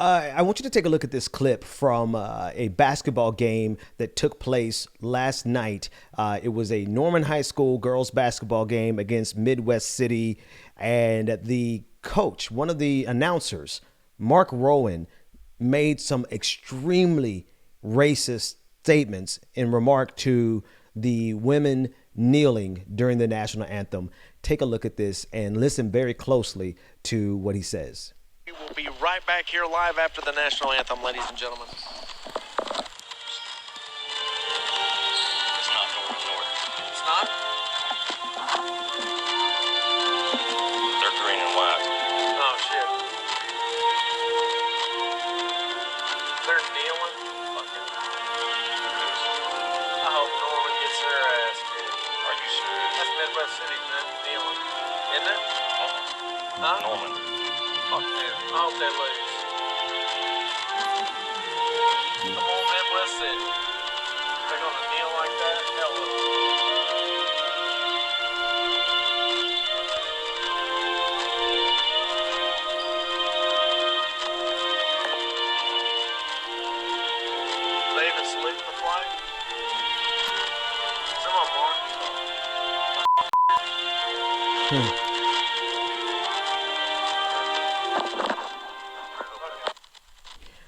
I want you to take a look at this clip from a basketball game that took place last night. It was a Norman High School girls basketball game against Midwest City. And the coach, one of the announcers, Mark Rowan, made some extremely racist statements in remark to the women kneeling during the national anthem. Take a look at this and listen very closely to what he says. We will be right back here live after the national anthem, ladies and gentlemen. It's not North. It's not? They're green and white. Oh, shit. They're kneeling? Fucking. I hope Norman gets their ass kicked. Are you serious? That's Midwest City, man. Kneeling. Isn't it? Huh? Norman. Fuck them. I hope they lose. Come on, Midwest City. They're gonna kneel like that? Hell no. They even saluting the flag? Some of them are.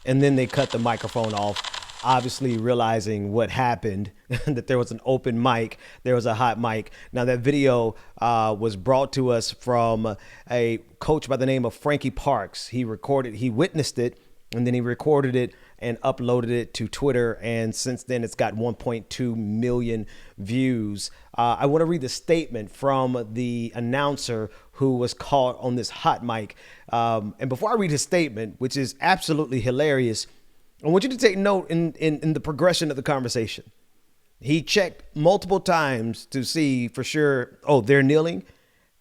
And then they cut the microphone off, obviously realizing what happened, that there was an open mic, there was a hot mic. Now that video was brought to us from a coach by the name of Frankie Parks. He witnessed it, and then he recorded it and uploaded it to Twitter. And since then, it's got 1.2 million views. I want to read the statement from the announcer who was caught on this hot mic. And before I read his statement, which is absolutely hilarious, I want you to take note in the progression of the conversation. He checked multiple times to see for sure, oh, they're kneeling.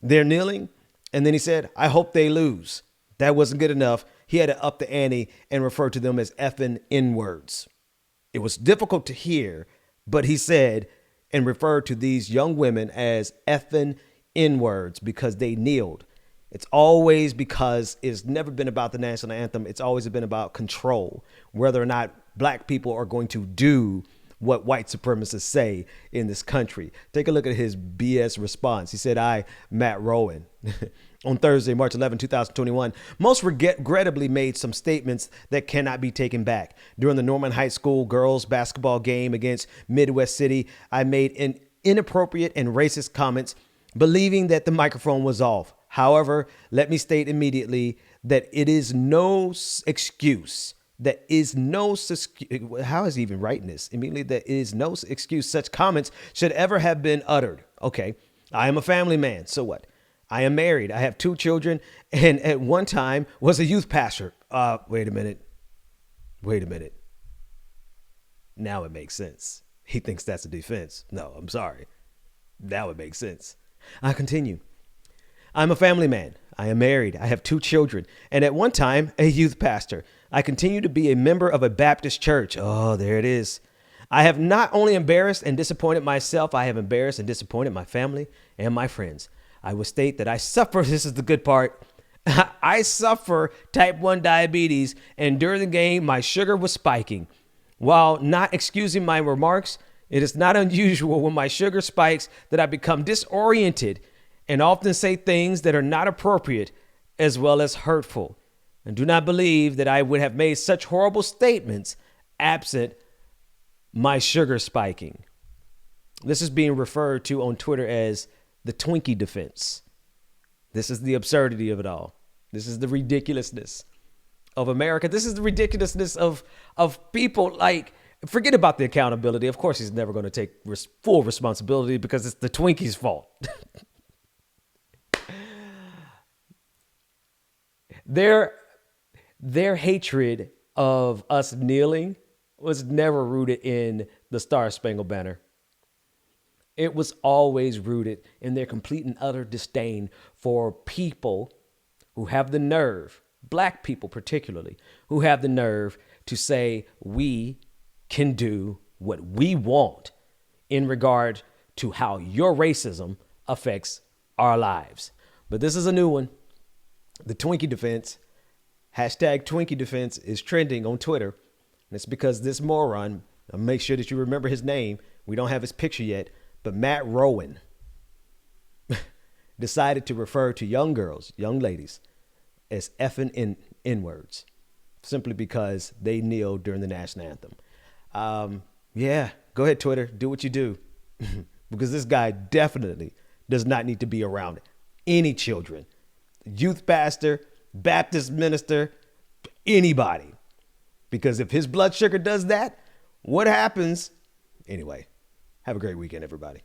They're kneeling. And then he said, I hope they lose. That wasn't good enough. He had to up the ante and refer to them as effing N-words. It was difficult to hear, but he said and referred to these young women as effing N-words because they kneeled. It's always because it's never been about the national anthem. It's always been about control, whether or not black people are going to do what white supremacists say in this country. Take a look at his BS response. He said, Matt Rowan, on Thursday, March 11, 2021, most regrettably made some statements that cannot be taken back. During the Norman High School girls basketball game against Midwest City, I made inappropriate and racist comments, believing that the microphone was off. However, let me state immediately that it is no excuse. How is he even writing this? Immediately, there is no excuse such comments should ever have been uttered. Okay, I am a family man. So what? I am married. I have 2 children, and at one time was a youth pastor. Wait a minute. Now it makes sense. He thinks that's a defense. No, I'm sorry. Now it makes sense. I continue. I'm a family man. I am married. I have 2 children, and at one time a youth pastor. I continue to be a member of a Baptist church. Oh, there it is. I have not only embarrassed and disappointed myself, I have embarrassed and disappointed my family and my friends. I will state that I suffer, this is the good part, I suffer type 1 diabetes, and during the game, my sugar was spiking. While not excusing my remarks, it is not unusual when my sugar spikes that I become disoriented and often say things that are not appropriate as well as hurtful. And do not believe that I would have made such horrible statements absent my sugar spiking. This is being referred to on Twitter as the Twinkie defense. This is the absurdity of it all. This is the ridiculousness of America. This is the ridiculousness of people. Like, forget about the accountability. Of course, he's never going to take full responsibility because it's the Twinkie's fault. Their hatred of us kneeling was never rooted in the Star Spangled Banner. It was always rooted in their complete and utter disdain for people who have the nerve, black people particularly, who have the nerve to say we can do what we want in regard to how your racism affects our lives. But this is a new one. The Twinkie defense. Hashtag Twinkie Defense is trending on Twitter. And it's because this moron, I'll make sure that you remember his name. We don't have his picture yet, but Matt Rowan decided to refer to young girls, young ladies, as effing N-words simply because they kneeled during the national anthem. Yeah, go ahead, Twitter. Do what you do. Because this guy definitely does not need to be around any children. Youth pastor, Baptist minister, anybody. Because if his blood sugar does that, what happens? Anyway, have a great weekend, everybody.